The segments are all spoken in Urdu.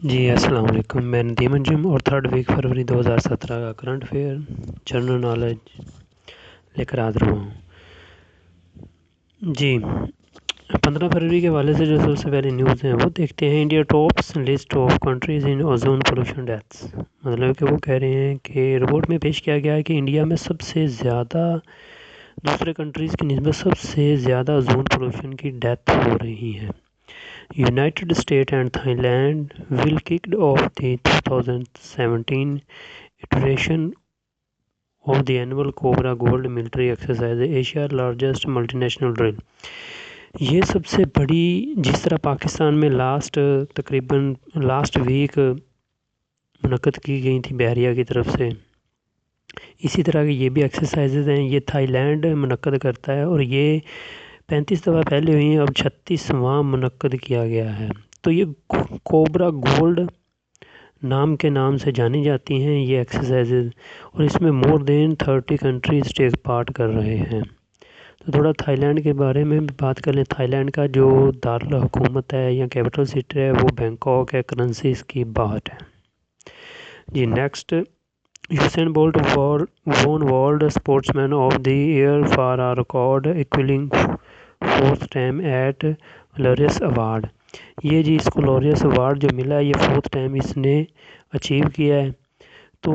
جی السلام علیکم، میں ندیم انجم اور 3 فروری 2017 کا کرنٹ افیئر جنرل نالج لے کر حاضر ہوا ہوں۔ جی 15 فروری کے حوالے سے جو سب سے پہلے نیوز ہیں وہ دیکھتے ہیں۔ India tops list of countries in ozone pollution deaths, مطلب کہ وہ کہہ رہے ہیں کہ رپورٹ میں پیش کیا گیا ہے کہ انڈیا میں سب سے زیادہ دوسرے کنٹریز کی نسبت سب سے زیادہ اوزون پولوشن کی ڈیتھ ہو رہی ہے۔ United States and Thailand will kick off the 2017 iteration of the annual Cobra Gold military exercise, Asia's largest multinational drill۔ یہ سب سے بڑی، جس طرح پاکستان میں تقریباً لاسٹ ویک منعقد کی گئی تھی بحریہ کی طرف سے، اسی طرح کی یہ بھی ایکسرسائزز ہیں۔ یہ تھائی لینڈ منعقد کرتا ہے اور یہ 35 دفعہ پہلے ہوئی ہیں، اب 36واں منعقد کیا گیا ہے۔ تو یہ کوبرا گولڈ نام سے جانی جاتی ہیں یہ ایکسرسائزز، اور اس میں مور دین 30 کنٹریز ٹیک پارٹ کر رہے ہیں۔ تو تھوڑا تھائی لینڈ کے بارے میں بھی بات کر لیں۔ تھائی لینڈ کا جو دارالحکومت ہے یا کیپٹل سٹی ہے وہ بینکاک ہے، کرنسی اس کی بات ہے۔ جی next, Usain Bolt won world sports man of the year for a record equaling 4th time at Laureus award. یہ جی اس کو لوریس ایوارڈ جو ملا ہے یہ 4th ٹائم اس نے اچیو کیا ہے۔ تو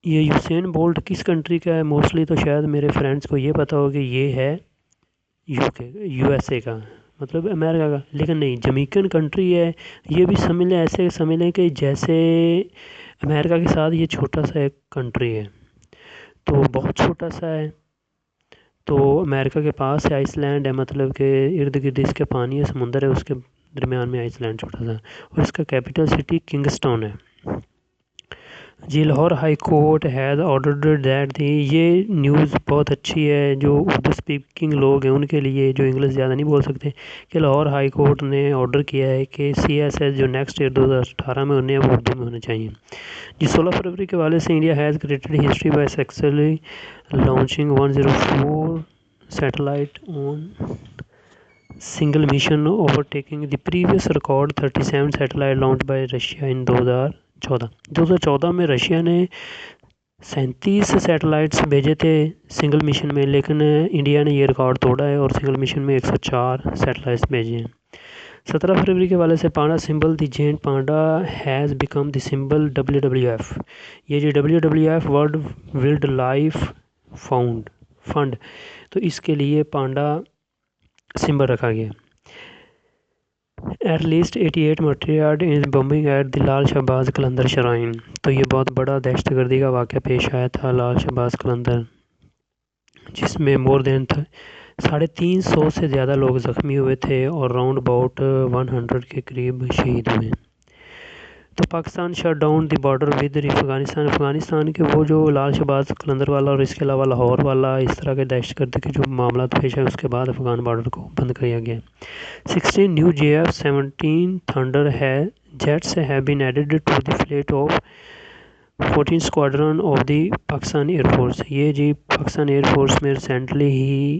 یہ یوسین بولٹ کس کنٹری کا ہے؟ موسٹلی تو شاید میرے فرینڈس کو یہ پتہ ہو کہ یہ ہے USA کا، مطلب امریکہ کا، لیکن نہیں، جمیکن کنٹری ہے۔ یہ بھی ایسے سمجھ لیں کہ جیسے امریکہ کے ساتھ یہ چھوٹا سا ایک کنٹری ہے، تو بہت چھوٹا سا ہے۔ تو امریکہ کے پاس ہے، آئس لینڈ ہے، مطلب کہ ارد گرد اس کے پانی ہے، سمندر ہے، اس کے درمیان میں آئس لینڈ چھوٹا سا، اور اس کا کیپٹل سٹی کنگسٹون ہے۔ جی Lahore high court has ordered that یہ نیوز بہت اچھی ہے جو اردو اسپیکنگ لوگ ہیں ان کے لیے، جو انگلش زیادہ نہیں بول سکتے، کہ لاہور ہائی کورٹ نے آرڈر کیا ہے کہ CSS جو نیکسٹ ایئر 2018 میں ہونے ہیں وہ اردو میں ہونے چاہیے۔ جی 16 فروری کے حوالے سے India has created history by successfully launching 104 satellite on single mission, overtaking the previous record 37 satellite launch by Russia in 2014 میں رشیا نے 37 سیٹلائٹس بھیجے تھے سنگل مشن میں، لیکن انڈیا نے یہ ریکارڈ توڑا ہے اور سنگل مشن میں 104 سیٹلائٹس بھیجے ہیں۔ 17 فروری کے حوالے سے panda symbol the giant panda has become the symbol WWF۔ یہ جو WWF world wildlife fund, تو اس کے لیے پانڈا سمبل رکھا گیا۔ At least 88 martyred in bombing at the Lal Shahbaz Qalandar shrine. تو یہ بہت بڑا دہشت گردی کا واقعہ پیش آیا تھا لال شہباز قلندر، جس میں مور دین 350 سے زیادہ لوگ زخمی ہوئے تھے اور راؤنڈ اباؤٹ 100 کے قریب شہید ہوئے۔ تو Pakistan shut down the border with Afghanistan کے وہ جو لال شہباز قلندر والا اور اس کے علاوہ لاہور والا اس طرح کے دہشت گردی کے جو معاملات پیش آئے اس کے بعد افغان بارڈر کو بند کیا گیا۔ 16 new JF-17 thunder jets have been added to the fleet of 14 squadron of the Pakistan air force. یہ جی پاکستان ایئر فورس میں ریسنٹلی ہی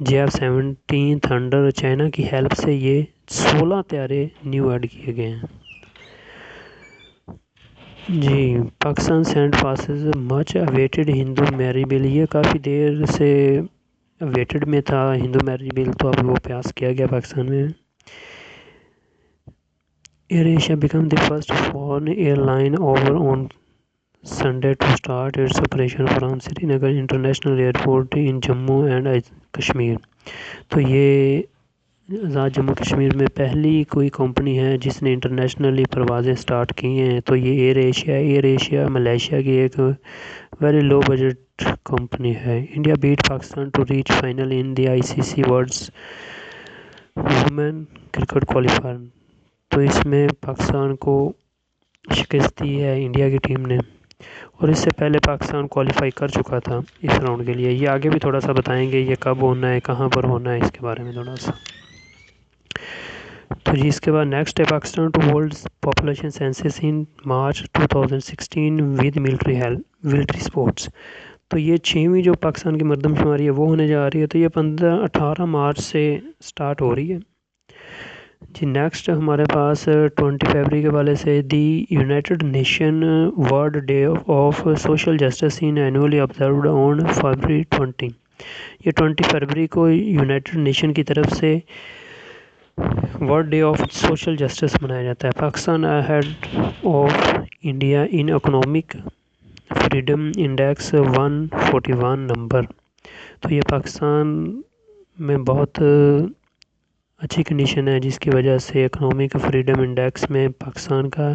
JF-17 تھنڈر چائنا کی ہیلپ سے یہ 16 طیارے نیو ایڈ کیے گئے ہیں۔ جی پاکستان سینڈ پاسز مچ اویٹڈ ہندو میری بل۔ یہ کافی دیر سے اویٹڈ میں تھا ہندو میری بل، تو اب وہ پاس کیا گیا پاکستان میں۔ Air Asia became the first foreign airline over on Sunday to start its operation from Srinagar international airport in Jammu and Kashmir. تو یہ آزاد جموں کشمیر میں پہلی کوئی کمپنی ہے جس نے انٹرنیشنلی پروازیں سٹارٹ کی ہیں، تو یہ ایئر ایشیا ملیشیا کی ایک ویری لو بجٹ کمپنی ہے۔ India beat Pakistan to reach final in the ICC world women cricket qualifier. تو اس میں پاکستان کو شکست دی ہے انڈیا کی ٹیم نے، اور اس سے پہلے پاکستان کوالیفائی کر چکا تھا اس راؤنڈ کے لیے۔ یہ آگے بھی تھوڑا سا بتائیں گے یہ کب ہونا ہے، کہاں پر ہونا ہے، اس کے بارے میں تھوڑا سا۔ تو جی اس کے بعد نیکسٹ ہے Pakistan to world population census in March 2016 with military sports. تو یہ 6ویں جو پاکستان کی مردم شماری ہے وہ ہونے جا رہی ہے، تو یہ 18 مارچ سے سٹارٹ ہو رہی ہے۔ جی نیکسٹ ہمارے پاس 20 فیبری کے والے سے the United nation world day of social justice in annually observed آن فیبری 20۔ یہ 20 فروری کو یونائٹڈ نیشن کی طرف سے world day of social justice منایا جاتا ہے۔ Pakistan head of India in economic freedom index 141 نمبر۔ تو یہ پاکستان میں بہت اچھی کنڈیشن ہے جس کی وجہ سے اکنامک فریڈم انڈیکس میں پاکستان کا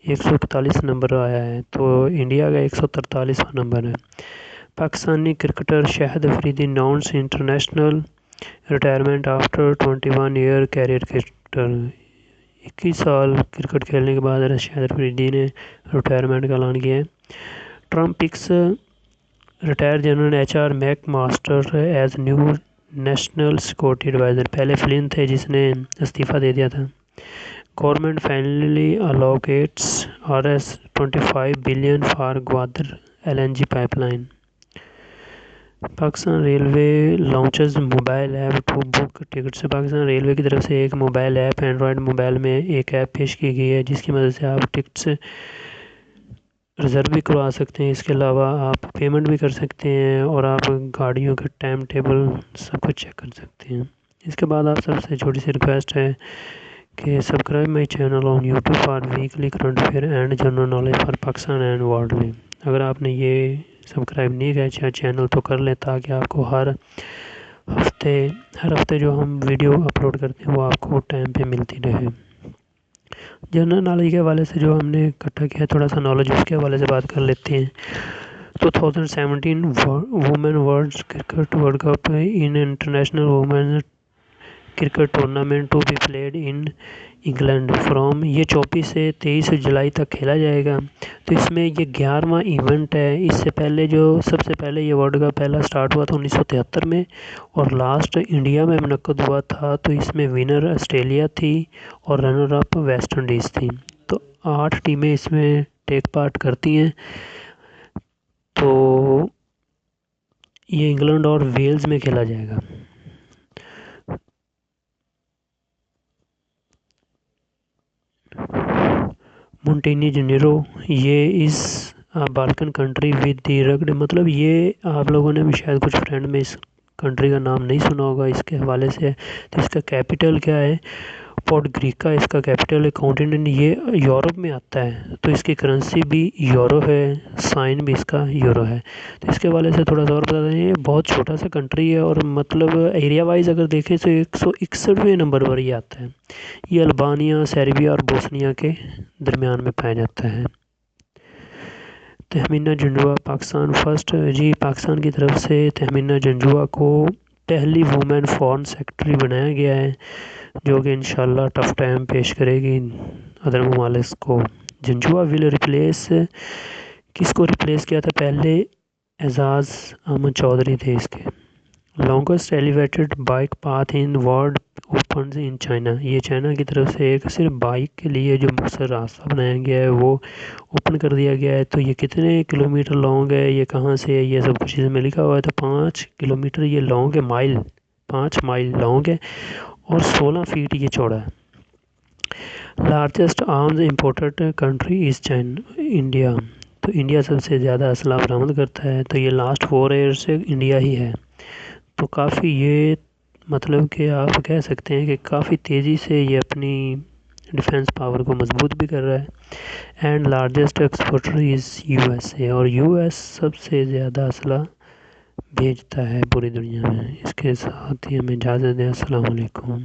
141 نمبر آیا ہے، تو انڈیا کا 143واں نمبر ہے۔ Pakistani cricketer Shahid Afridi announce international retirement after 21 year career cricketer. 21 سال کرکٹ کھیلنے کے بعد شاہد افریدی نے ریٹائرمنٹ کا اعلان کیا ہے۔ Trump picks retire general HR McMaster as new national security adviser. پہلے فلن تھے جس نے استعفیٰ دے دیا تھا۔ Government finally allocates Rs25 billion for Gwadar LNG pipeline. Pakistan railway launches mobile app to book tickets. Pakistan railway کی طرف سے ایک موبائل ایپ اینڈرائڈ موبائل میں ایک ایپ پیش کی گئی ہے جس کی مدد سے آپ ٹکٹس ریزرو بھی کروا سکتے ہیں، اس کے علاوہ آپ پیمنٹ بھی کر سکتے ہیں اور آپ گاڑیوں کا ٹائم ٹیبل سب کچھ چیک کر سکتے ہیں۔ اس کے بعد آپ سب سے چھوٹی سی ریکویسٹ ہے کہ subscribe my channel on YouTube for weekly current affair and general knowledge for Pakistan and world میں۔ اگر آپ نے یہ سبسکرائب نہیں کیا چینل تو کر لیں تاکہ آپ کو ہر ہفتے جو ہم ویڈیو اپلوڈ کرتے ہیں وہ آپ کو ٹائم پہ ملتی رہے۔ جنرل نالج کے حوالے سے جو ہم نے اکٹھا کیا تھوڑا سا نالج اس کے حوالے سے بات کر لیتے ہیں۔ 2017 women world cricket world cup in international women cricket tournament to be played in England from, یہ 24 سے 23 جولائی تک کھیلا جائے گا۔ تو اس میں یہ 11واں ایونٹ ہے۔ اس سے پہلے سب سے پہلے یہ ورلڈ کپ پہلا سٹارٹ ہوا تھا 1973 میں اور لاسٹ انڈیا میں منعقد ہوا تھا، تو اس میں ونر آسٹریلیا تھی اور رنر اپ ویسٹ انڈیز تھی۔ تو 8 ٹیمیں اس میں ٹیک پارٹ کرتی ہیں۔ تو یہ انگلینڈ اور ویلز میں کھیلا جائے گا۔ مونٹینیگرو یہ اس بالکن کنٹری ود دی رگڈ، مطلب یہ آپ لوگوں نے بھی شاید کچھ فرینڈ میں اس کنٹری کا نام نہیں سنا ہوگا اس کے حوالے سے۔ تو اس کا کیپٹل کیا ہے؟ پوڈگوریکا اس کا کیپٹل ہے۔ کانٹیننٹ یہ یورپ میں آتا ہے، تو اس کی کرنسی بھی یورو ہے، سائن بھی اس کا یورو ہے۔ تو اس کے حوالے سے تھوڑا سا اور بتا دیں، یہ بہت چھوٹا سا کنٹری ہے اور مطلب ایریا وائز اگر دیکھیں تو 161ویں نمبر پر یہ آتا ہے۔ یہ البانیہ، سربیا اور بوسنیا کے درمیان میں پایا جاتا ہے۔ تہمینہ جنجوعہ پاکستان فرسٹ، جی پاکستان کی طرف سے تہمینہ جنجوعہ کو پہلی وومن فارن سیکرٹری بنایا گیا ہے، جو کہ انشاءاللہ ٹف ٹائم پیش کرے گی ادر ممالک کو۔ جنجوعہ ول ریپلیس، کس کو ریپلیس کیا تھا؟ پہلے اعزاز احمد چودھری تھے اس کے۔ Longest elevated bike path in world opens in China, یہ چائنا کی طرف سے ایک صرف بائک کے لیے جو مختصر راستہ بنایا گیا ہے وہ اوپن کر دیا گیا ہے۔ تو یہ کتنے کلومیٹر لانگ ہے، یہ کہاں سے ہے، یہ سب کچھ اس میں لکھا ہوا ہے۔ تو 5 کلومیٹر یہ لانگ ہے، 5 مائل لانگ ہے اور 16 فیٹ یہ چوڑا ہے۔ Largest arms imported country is India, تو انڈیا سب سے زیادہ اسلحہ برآمد کرتا ہے، تو یہ لاسٹ 4 ایئر سے انڈیا ہی ہے۔ تو کافی یہ مطلب کہ آپ کہہ سکتے ہیں کہ کافی تیزی سے یہ اپنی ڈیفنس پاور کو مضبوط بھی کر رہا ہے۔ And largest exporter is USA، اور US سب سے زیادہ اسلحہ بھیجتا ہے پوری دنیا میں۔ اس کے ساتھ ہی ہمیں اجازت دیں، السلام علیکم۔